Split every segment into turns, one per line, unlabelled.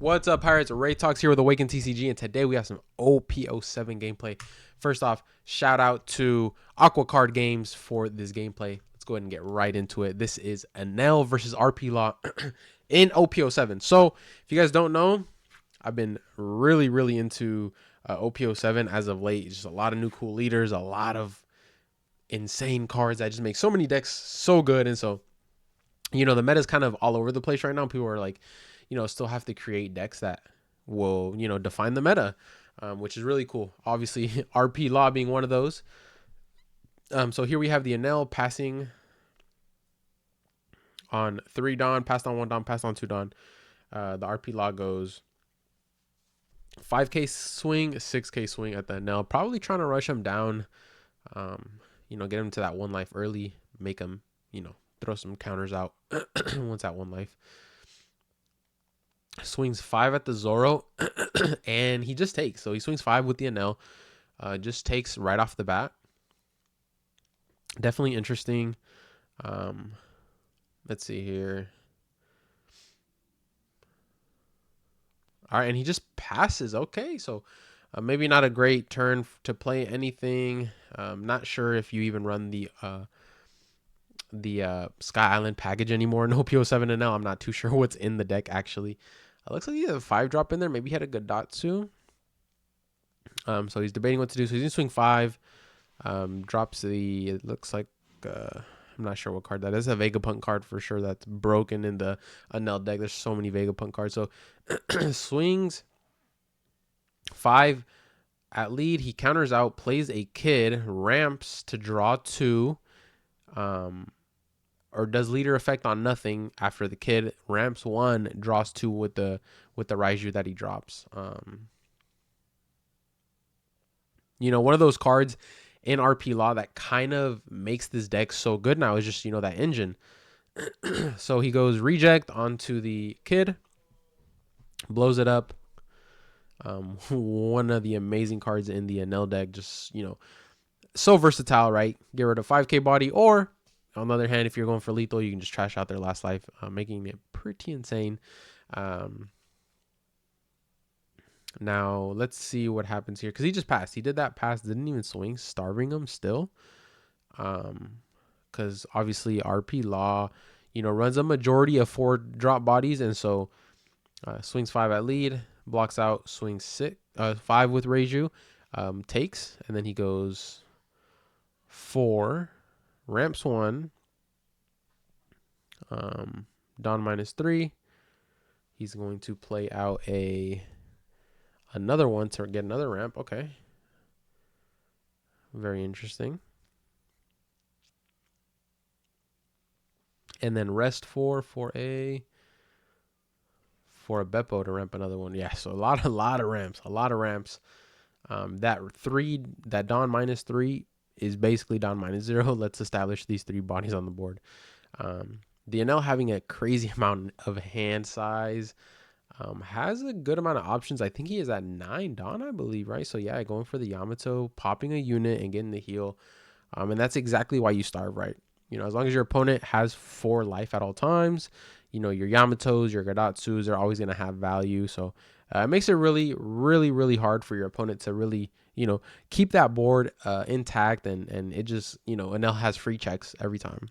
What's up, Pirates? Ray Talks here with Awaken TCG, and today we have some OP07 gameplay. First off, shout out to Aqua Card Games for this gameplay. Let's go ahead and get right into it. This is Anel versus RP Law in OP07. So, if you guys don't know, I've been really into OP07 as of late. Just a lot of new cool leaders, a lot of insane cards that just make so many decks so good. And so, the meta is kind of all over the place right now. People are like, still have to create decks that will, define the meta, which is really cool. Obviously, RP Law being one of those. So here we have the Anel passing on 3 Dawn, passed on 1 Dawn, passed on 2 Dawn. The RP Law goes 5k swing, 6k swing at the Anel. Probably trying to rush him down, get him to that 1 life early, make him, throw some counters out once at 1 life. Swings 5 at the Zoro, and he just takes. So he swings 5 with the Anel, just takes right off the bat. Definitely interesting. Let's see here. All right, and he just passes. Okay, so maybe not a great turn to play anything. Not sure if you even run the Sky Island package anymore in OP07 Anel. I'm not too sure what's in the deck actually. Looks like he had a 5-drop in there. Maybe he had a Gadatsu. So he's debating what to do. So he's going to swing 5. Drops the, it looks like, I'm not sure what card that is. A Vegapunk card for sure that's broken in the Anel deck. There's so many Vegapunk cards. So swings 5 at lead. He counters out, plays a Kid, ramps to draw 2. Or does leader effect on nothing after the Kid, ramps 1, draws 2 with the Raiju that he drops. One of those cards in RP Law that kind of makes this deck so good now is just, that engine. So he goes reject onto the Kid, blows it up. One of the amazing cards in the Anel deck, just, so versatile, right? Get rid of 5k body, or on the other hand, if you're going for lethal, you can just trash out their last life, making it pretty insane. Now, let's see what happens here. Because he just passed. He did that pass, didn't even swing, starving him still. Because obviously RP Law, runs a majority of 4-drop bodies. And so swings 5 at lead, blocks out, swings 5 with Raiju, takes. And then he goes 4. Ramps 1. Dawn -3. He's going to play out another one to get another ramp. Okay. Very interesting. And then rest 4 for a Beppo to ramp another one. Yeah, so a lot of ramps. That Dawn -3 is basically Dawn -0. Let's establish these 3 bodies on the board. The Anel having a crazy amount of hand size, has a good amount of options. I think he is at 9 Dawn, I believe, right? So yeah, going for the Yamato, popping a unit and getting the heal. And that's exactly why you starve, right? As long as your opponent has 4 life at all times, your Yamatos, your Gadatsus are always going to have value. So it makes it really hard for your opponent to really, keep that board intact. And it just, Anel has free checks every time.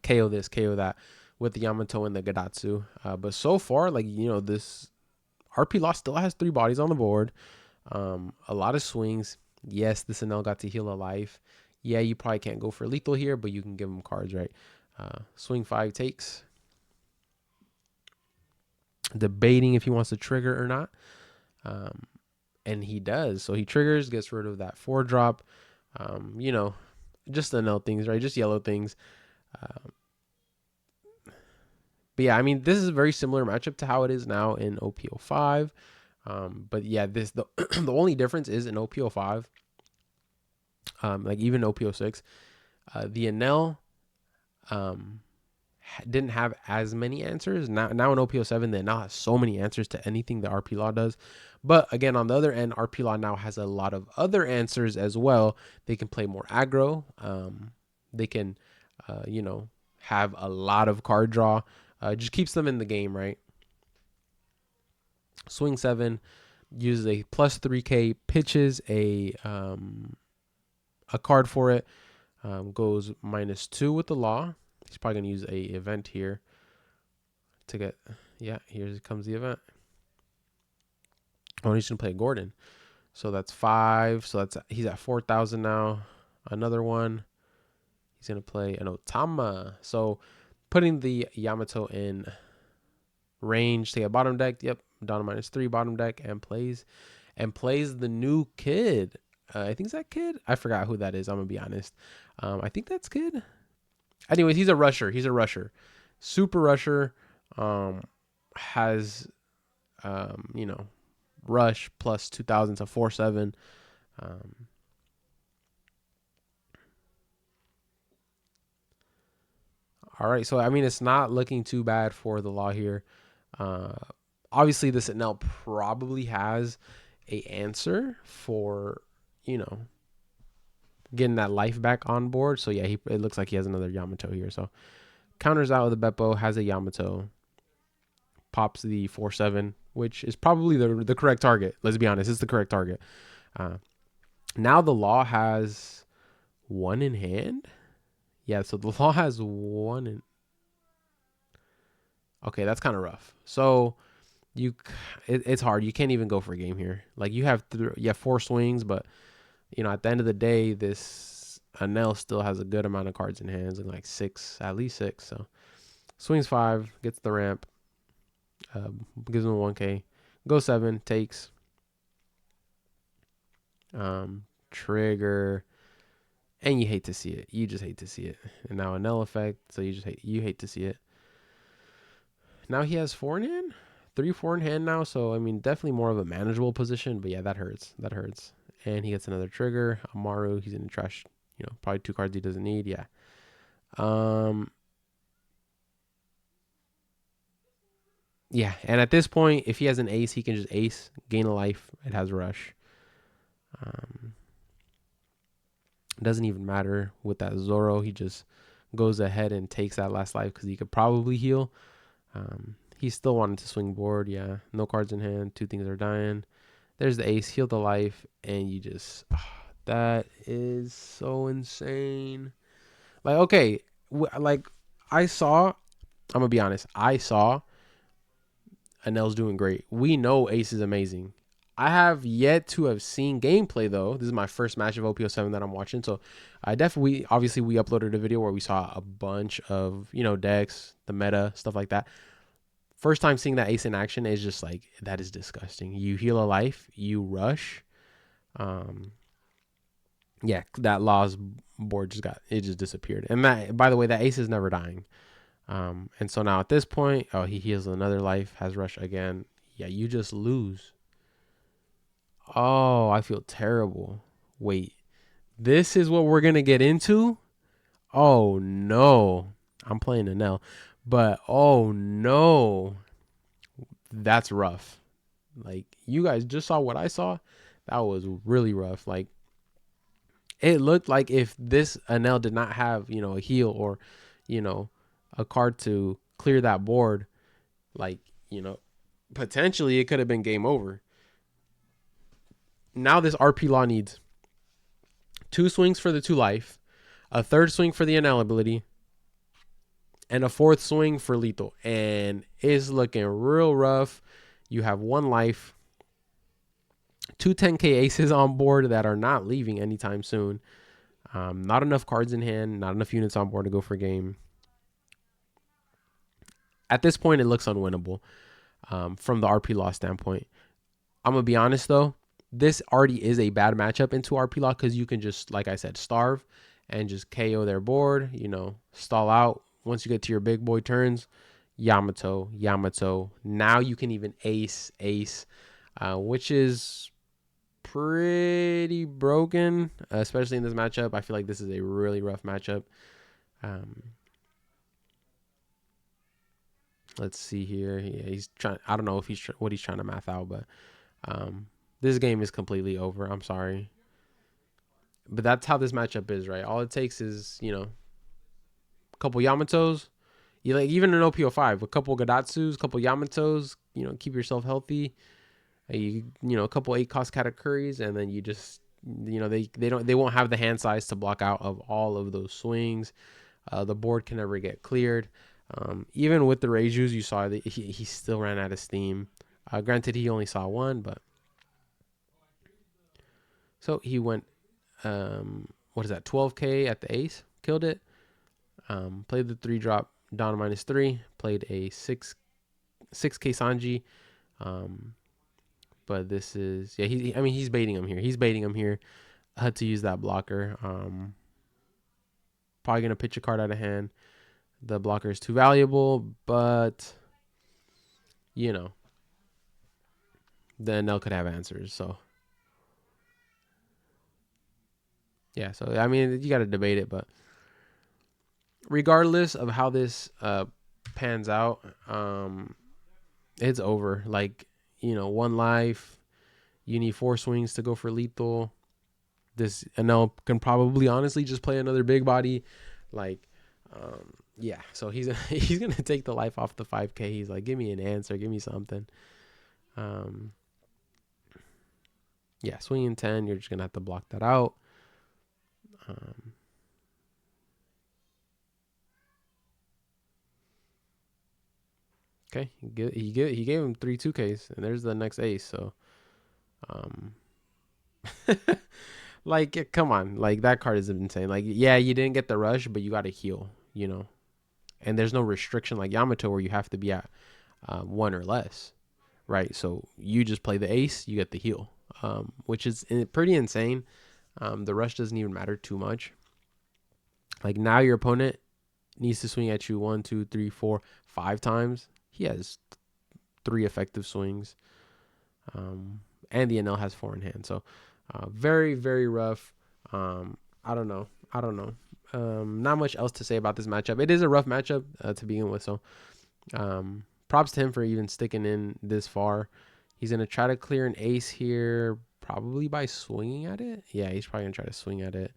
KO this, KO that with the Yamato and the Gadatsu. But so far, this RP Law still has 3 bodies on the board. A lot of swings. Yes, this Anel got to heal a life. Yeah, you probably can't go for lethal here, but you can give him cards, right? Swing 5 takes. Debating if he wants to trigger or not. And he does. So he triggers, gets rid of that 4-drop. Just Anel things, right? Just yellow things. But yeah, I mean, this is a very similar matchup to how it is now in OP05. But yeah, the only difference is in OP05, even OP06, the Anel didn't have as many answers. Now in OP07, the Anel has so many answers to anything the RP Law does. But again, on the other end, RP Law now has a lot of other answers as well. They can play more aggro. They can, have a lot of card draw. Just keeps them in the game, right? Swing 7, uses a plus 3K, pitches a card for it, goes -2 with the law. He's probably gonna use a event here to get. Yeah, here comes the event. Oh, he's gonna play Gordon. So that's 5. So he's at 4,000 now. Another one. He's gonna play an Otama. So putting the Yamato in range to get bottom deck. Yep, down to -3 bottom deck, and plays the new kid. I think it's that kid. I forgot who that is. I'm gonna be honest. I think that's kid. Anyways, he's a rusher. Super rusher. Has rush plus 2,000 to 4/7. All right, so I mean, it's not looking too bad for the law here. Obviously, this Anel probably has a answer for getting that life back on board. So yeah, it looks like he has another Yamato here. So counters out with the Beppo, has a Yamato, pops the 4/7, which is probably the correct target. Let's be honest, it's the correct target. Now the law has 1 in hand. Yeah, so the law has 1 in. Okay, that's kind of rough. So it's hard. You can't even go for a game here. Like you have 4 swings, but at the end of the day, this Anel still has a good amount of cards in hands, and like 6, at least 6. So swings 5, gets the ramp, gives him a 1K, goes 7, takes, trigger, and you hate to see it. You just hate to see it. And now Anel effect, so you hate to see it. Now he has 4 in hand, 3, 4 in hand now. So I mean, definitely more of a manageable position. But yeah, that hurts. And he gets another trigger. Amaru, he's in the trash. Probably 2 cards he doesn't need. Yeah. Yeah, and at this point, if he has an ace, he can just ace, gain a life. It has rush. Doesn't even matter with that Zoro. He just goes ahead and takes that last life because he could probably heal. He still wanted to swing board. Yeah, no cards in hand. 2 things are dying. There's the ace, heal the life, and you just that is so insane. Like, okay, like I'm gonna be honest, I saw Anel's doing great. We know Ace is amazing. I have yet to have seen gameplay though. This is my first match of OP07 that I'm watching, so I definitely, obviously, we uploaded a video where we saw a bunch of decks, the meta stuff like that. First time seeing that Ace in action is just like, that is disgusting. You heal a life, you rush. Yeah, that Law's board just disappeared. And that, by the way, that Ace is never dying. And so now at this point, he heals another life, has rush again. Yeah, you just lose. Oh, I feel terrible. Wait, this is what we're gonna get into? Oh no. I'm playing Anel. But oh no. That's rough. Like, you guys just saw what I saw. That was really rough. Like, it looked like if this Anel did not have, a heal or, a card to clear that board, like, potentially it could have been game over. Now this RP Law needs 2 swings for the 2 life, a 3rd swing for the Anel ability, and a 4th swing for lethal. And it's looking real rough. You have 1 life, 2 10K aces on board that are not leaving anytime soon. Not enough cards in hand, not enough units on board to go for game. At this point, it looks unwinnable from the RP Law standpoint. I'm going to be honest, though. This already is a bad matchup into RP Law because you can just, like I said, starve and just KO their board, stall out. Once you get to your big boy turns, Yamato. Now you can even ace, which is pretty broken, especially in this matchup. I feel like this is a really rough matchup. Let's see here. Yeah, he's trying. I don't know if what he's trying to math out, but this game is completely over. I'm sorry, but that's how this matchup is, right? All it takes is a couple Yamatos. You like even an OP05, a couple Gadatsus, a couple Yamatos, you know, keep yourself healthy. You know, a couple 8-cost Katakuris, and then you just, you know, they won't have the hand size to block out of all of those swings. The board can never get cleared. Even with the Reijus, you saw that he still ran out of steam. Granted, he only saw one, but so he went what is that, 12K at the ace, killed it. Played the 3-drop Don -3, played a 6K Sanji. But this is, yeah, I mean, he's baiting him here. He's baiting him here. I had to use that blocker. Probably going to pitch a card out of hand. The blocker is too valuable, but, you know, the Anel could have answers. So, yeah. So, I mean, you got to debate it. But regardless of how this pans out, it's over. Like, you know, 1 life. You need 4 swings to go for lethal. This Anel can probably honestly just play another big body. Like, yeah. So he's gonna take the life off the 5K. He's like, give me an answer, give me something. Yeah, swinging 10. You're just gonna have to block that out. Okay, he gave him 3 2Ks, and there's the next ace. So, like, come on, like that card is insane. Like, yeah, you didn't get the rush, but you got to heal, you know. And there's no restriction like Yamato where you have to be at 1 or less, right? So you just play the ace, you get the heal, which is pretty insane. The rush doesn't even matter too much. Like, now your opponent needs to swing at you 1, 2, 3, 4, 5 times. He has 3 effective swings, and the Anel has 4 in hand. So very, very rough. I don't know. Not much else to say about this matchup. It is a rough matchup to begin with. So props to him for even sticking in this far. He's going to try to clear an ace here, probably by swinging at it. Yeah, he's probably going to try to swing at it.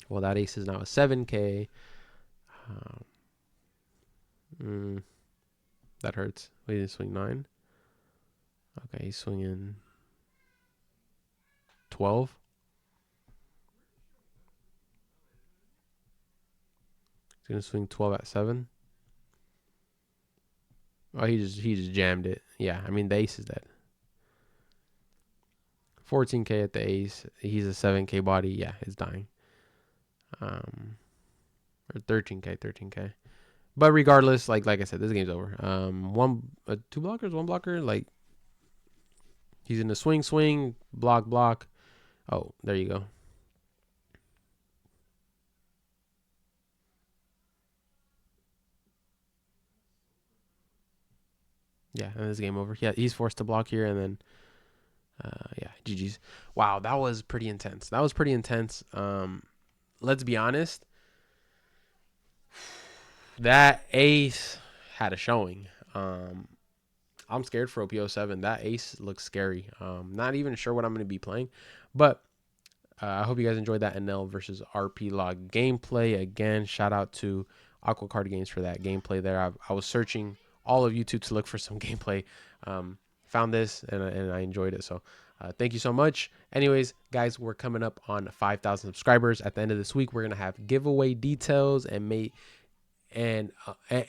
Well, that ace is now a 7K. That hurts. Wait, he didn't swing 9. Okay, he's swinging 12. He's gonna swing 12 at 7. Oh, he just jammed it. Yeah, I mean the ace is dead. 14K at the ace. He's a 7K body. Yeah, it's dying. Or 13K. But regardless, like I said, this game's over. 2 blockers, 1 blocker. Like, he's in the swing, block. Oh, there you go. Yeah, and this game over. Yeah, he's forced to block here, and then yeah, GG's. Wow, that was pretty intense. Let's be honest. That ace had a showing. I'm scared for OP07. That ace looks scary. Not even sure what I'm going to be playing, but I hope you guys enjoyed that Anel versus RP Log gameplay. Again, shout out to Aqua Card Games for that gameplay there. I was searching all of YouTube to look for some gameplay. Found this and I enjoyed it. So thank you so much. Anyways, guys, we're coming up on 5,000 subscribers. At the end of this week, we're going to have giveaway details and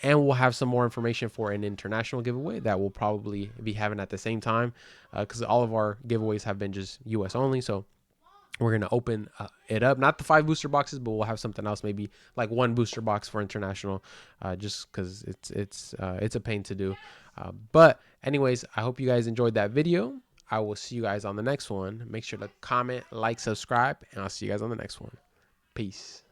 we'll have some more information for an international giveaway that we'll probably be having at the same time, because all of our giveaways have been just US only. So we're going to open it up, not the 5 booster boxes, but we'll have something else, maybe like 1 booster box for international, just because it's a pain to do. But anyways, I hope you guys enjoyed that video. I will see you guys on the next one. Make sure to comment, like, subscribe, and I'll see you guys on the next one. Peace.